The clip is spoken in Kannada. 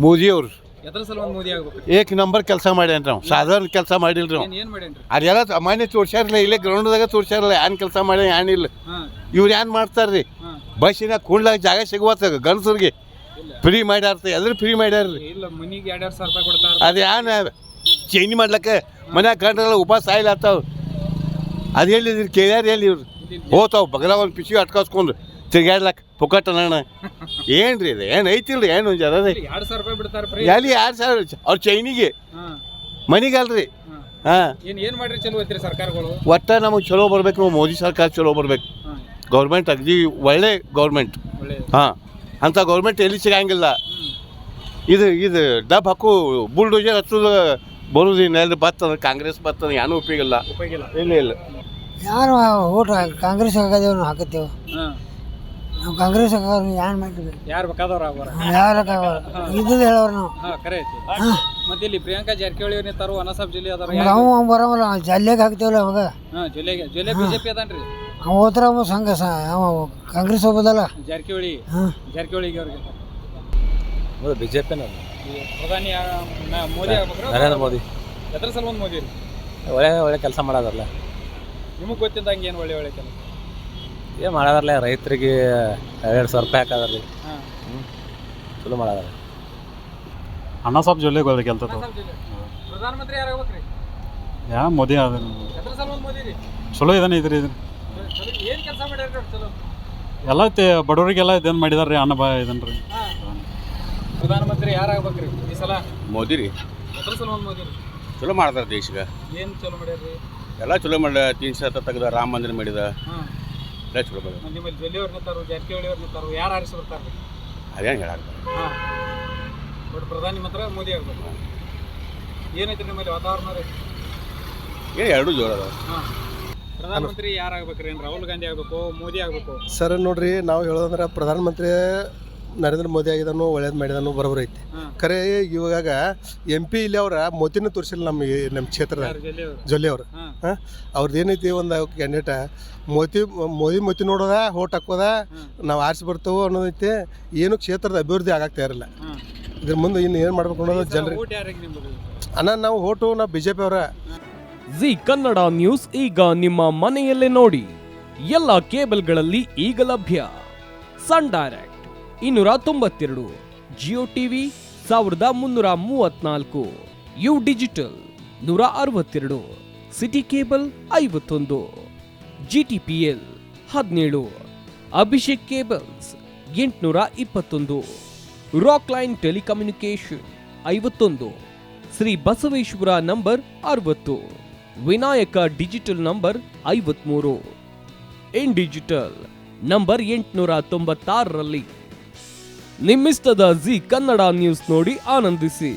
ಮೋದಿ ಅವರು ಎದ್ರ ಸಲುವಾಗಿ ಮೋದಿ ಆಗ್ಬೇಕು? ಏಕ್ ನಂಬರ್ ಕೆಲಸ ಮಾಡ್ಯಾನ್ರಿ ನಾವು, ಸಾಧಾರಣ ಕೆಲಸ ಮಾಡಿಲ್ರಿ ನಾವು. ಏನ್ ಮಾಡೇನ್ರಿ? ಅದೆಲ್ಲ ಮಾನ್ಯ ತೋರ್ಸ್ಯಾರಲ್ಲ, ಇಲ್ಲೇ ಗ್ರೌಂಡ್ದಾಗ ತೋರ್ಸ್ಯಾರಲ್ಲ, ಏನ್ ಕೆಲಸ ಮಾಡಿ ಏನಿಲ್ಲ. ಇವ್ರು ಏನ್ ಮಾಡ್ತಾರ್ರಿ? ಬಸ್ಸಿನ ಕುಂಡ್ಲಾಗ ಜಾಗ ಸಿಗುವತ್ತ ಗಂಡಸರಿಗೆ ಫ್ರೀ ಮಾಡ್ಯಾರ. ಎದ್ರ ಫ್ರೀ ಮಾಡ್ಯಾರ್ರಿ? ಇಲ್ಲ, ಮನಿಗೆ 2,000 ರೂಪಾಯಿ ಕೊಡ್ತಾರ. ಅದು ಏನ್ ಚೇಂಜ್ ಮಾಡ್ಲಕ್ಕ ಮನ್ಯಾಗ ಕಂಡ್ರಲ್ಲ ಉಪವಾಸ ಆಯ್ಲ ಆತಾವ. ಅದು ಹೇಳಿದ್ರಿ ಕೇಳ್ಯಾರ ಎಲ್ಲಿ ಇವ್ರು? ಹೋತಾವ್ ಬಗಲ ಒಂದು ಪಿಸಿ ಅಟ್ಕಾಸ್ಕೊಂಡು ತಿರ್ಗಾಡ್ಲಕ್ಕ ಪುಕ್ಕಟ್ಟ ಅಣ್ಣ. ಏನ್ರಿ ಇದು? ಏನು ಐತಿಲ್ರಿ? ಏನು ಜರ 2,000 ರೂಪಾಯಿ ಬಿಡ್ತಾರ ಎಲ್ಲಿ 2,000 ಅವ್ರ ಚೈನಿಗೆ ಮನಿಗಲ್ರಿ. ಏನ್ ಮಾಡ್ರಿ ಚಲೋ ಐತ್ರಿ ಸರ್ಕಾರಗಳು? ಒಟ್ಟ ನಮಗೆ ಚಲೋ ಬರ್ಬೇಕು, ನಾವು ಮೋದಿ ಸರ್ಕಾರ ಚಲೋ ಬರ್ಬೇಕು. ಗೌರ್ಮೆಂಟ್ ಅಗದಿ ಒಳ್ಳೆ ಗೌರ್ಮೆಂಟ್. ಅಂತ ಗೌರ್ಮೆಂಟ್ ಎಲ್ಲಿ ಸಿಗಂಗಿಲ್ಲ. ಇದು ಡಬ್ ಹಾಕು ಬುಲ್ಡೋಜರ್ ಹಚ್ಚೋದು ಬರೋದಿಲ್ಲ. ಎಲ್ಲಿ ಬರ್ತದ ಕಾಂಗ್ರೆಸ್ ಬರ್ತದ, ಏನೂ ಉಪಯೋಗ ಇಲ್ಲ. ಇಲ್ಲ ಯಾರು ಓಟ್ ಕಾಂಗ್ರೆಸ್ ಹಾಕದೇವ್ ಹಾಕತ್ತೇವೆ ನಾವು. ಕಾಂಗ್ರೆಸ್ ಏನು ಮಾಡಿದ್ವಿ? ಯಾರು ಬೇಕಾದವ್ರು ಯಾರು ಇದ್ದು ಹೇಳೋರು ನಾವು. ಕರೆ ಐತಿ. ಮತ್ತೆ ಇಲ್ಲಿ ಪ್ರಿಯಾಂಕಾ ಜಾರಕಿಹೊಳಿ ನಿಂತಾರು, ಅನಸಾಬ್ ಜಿಲ್ಲೆ ಅದಾರ. ನಾವು ಬರೋಲ್ಲ, ಜಲ್ಲೆಗೆ ಹಾಕ್ತೇವಲ್ಲ ಅವಾಗ. ಜೊಲ್ಲೆ ಬಿಜೆಪಿ ಅದನ್ರಿ. ಅವ ಹೋದ್ರ ಅವ ಸಂಘ ಅವ ಕಾಂಗ್ರೆಸ್ ಹೋಗೋದಲ್ಲ. ಜಾರಕಿಹೊಳಿ ಅವ್ರಿಗೆ ಬಿಜೆಪಿ ಪ್ರಧಾನಿ ಮೋದಿ ಆಗ್ಬೇಕು. ನರೇಂದ್ರ ಮೋದಿ ಎದ್ರ ಸಲುವಾಗಿ ಮೋದಿ ರೀ? ಒಳ್ಳೆ ಕೆಲಸ ಮಾಡೋದಲ್ಲ. ನಿಮಗೆ ಗೊತ್ತಿದ್ದಂಗೆ ಏನು ಒಳ್ಳೆ ಕೆಲಸ ಏನು ಮಾಡೋದ್ರಲ್ಲ? ರೈತರಿಗೆ 2,000 ರೂಪಾಯಿ ಹಾಕೋದ್ರಲ್ಲಿ ಚಲೋ ಮಾಡೋದ್ರ. ಅಣ್ಣ ಸಾಬ್ ಜೊಲ್ಲೆ ಗೆಲ್ತದ. ಪ್ರಧಾನಮಂತ್ರಿ ಯಾರು ಆಗ್ಬೇಕ್ರಿ? ಮೋದಿ ಅದ. ಎದ್ರ ಸಲುವಾಗಿ ಮೋದಿ ರೀ? ಚಲೋ ಇದಾನೆ ಇದ್ರಿ. ಏನು ಕೆಲಸ ಮಾಡ್ಯಾರ ಚಲೋ? ಎಲ್ಲ ಬಡವರಿಗೆಲ್ಲ ಇದೇನು ಮಾಡಿದಾರ್ರಿ, ಅನ್ನ ಇದನ್ರಿ. ಪ್ರಧಾನಮಂತ್ರಿ ಯಾರು ಆಗ್ಬೇಕ್ರಿ ಈ ಸಲ? ಮೋದಿ ರೀ. ಎದ್ರ ಸಲುವಾಗಿ ಮೋದಿ ರೀ? ಚಲೋ ಮಾಡ್ತಾರೆ ದೇಶಕ್ಕೆ. ಏನು ಚಲೋ ಮಾಡ್ಯಾರ್ರಿ? ಎಲ್ಲ ಚಲೋ ಮಾಡಿದ. 300 ತೆಗೆದ, ರಾಮ ಮಂದಿರ ಮಾಡಿದ, ಎಲ್ಲ ಚಲೋ ಮಾಡಿದ. ನಿಮ್ಮಲ್ಲಿ ಜೊಲ್ಲೆ ಅವ್ರು ನಿಂತಾರು, ಜಾರಕಿಹೊಳಿ ಅವ್ರು ನಿಂತಾರು, ಯಾರು ಆರಿಸಿ ಬರ್ತಾರೆ? ಅದೇನು ಹೇಳಾಕ ಬಟ್ ಪ್ರಧಾನಿ ಮಾತ್ರ ಮೋದಿ ಆಗ್ಬೇಕು. ಏನೈತ್ರಿ ನಿಮ್ಮಲ್ಲಿ ವಾತಾವರಣ ರೀ? ಏನು ಎರಡೂ ಜೋರ ಅದ. ಪ್ರಧಾನಮಂತ್ರಿ ಯಾರು ಆಗ್ಬೇಕ್ರಿ? ಏನು ರಾಹುಲ್ ಗಾಂಧಿ ಆಗ್ಬೇಕು, ಮೋದಿ ಆಗ್ಬೇಕು? ಸರ್ ನೋಡ್ರಿ, ನಾವು ಹೇಳೋದಂದ್ರೆ ಪ್ರಧಾನಮಂತ್ರಿ ನರೇಂದ್ರ ಮೋದಿ ಆಗಿದಾನು, ಒಳ್ಳೇದು ಮಾಡಿದಾನು, ಬರೋಬ್ಬರ ಐತಿ. ಖರೆ ಇವಾಗ MP ಇಲ್ಲಿ ಅವ್ರ ಮೋತಿನ ತೋರಿಸಿಲ್ಲ ನಮ್ಮ ಕ್ಷೇತ್ರದಾಗ. ಜೊಲ್ಲೆ ಅವ್ರು ಅವ್ರದ್ದು ಏನೈತಿ, ಒಂದು ಕ್ಯಾಂಡಿಡೇಟ ಮೋದಿ ನೋಡೋದ, ಹೋಟ್ ಹಾಕೋದ, ನಾವು ಆರಿಸಿ ಬರ್ತೇವೆ ಅನ್ನೋದೈತಿ. ಏನು ಕ್ಷೇತ್ರದ ಅಭಿವೃದ್ಧಿ ಆಗಾಗ್ತಾ ಇರಲ್ಲ. ಇದ್ರ ಮುಂದೆ ಇನ್ನು ಏನು ಮಾಡ್ಬೇಕು ಅನ್ನೋದು ಜನರಿಗೆ ನಾವು BJP ಅವರ. ಜಿ ಕನ್ನಡ ನ್ಯೂಸ್ ಈಗ ನಿಮ್ಮ ಮನೆಯಲ್ಲೇ ನೋಡಿ. ಎಲ್ಲ ಕೇಬಲ್ಗಳಲ್ಲಿ ಈಗ ಲಭ್ಯ. Sun Direct 292, Jio TV 1334, U digital 162, City Cable 51, GTPL 17, Abhishek cables 821, Rockline telecommunication 51, Shri Basaveshwara number 60, Vinayaka digital number 53, in digital number 896ರಲ್ಲಿ. ನಿಮ್ಮಿಸ್ತದ ಜಿ ಕನ್ನಡ ನ್ಯೂಸ್ ನೋಡಿ ಆನಂದಿಸಿ.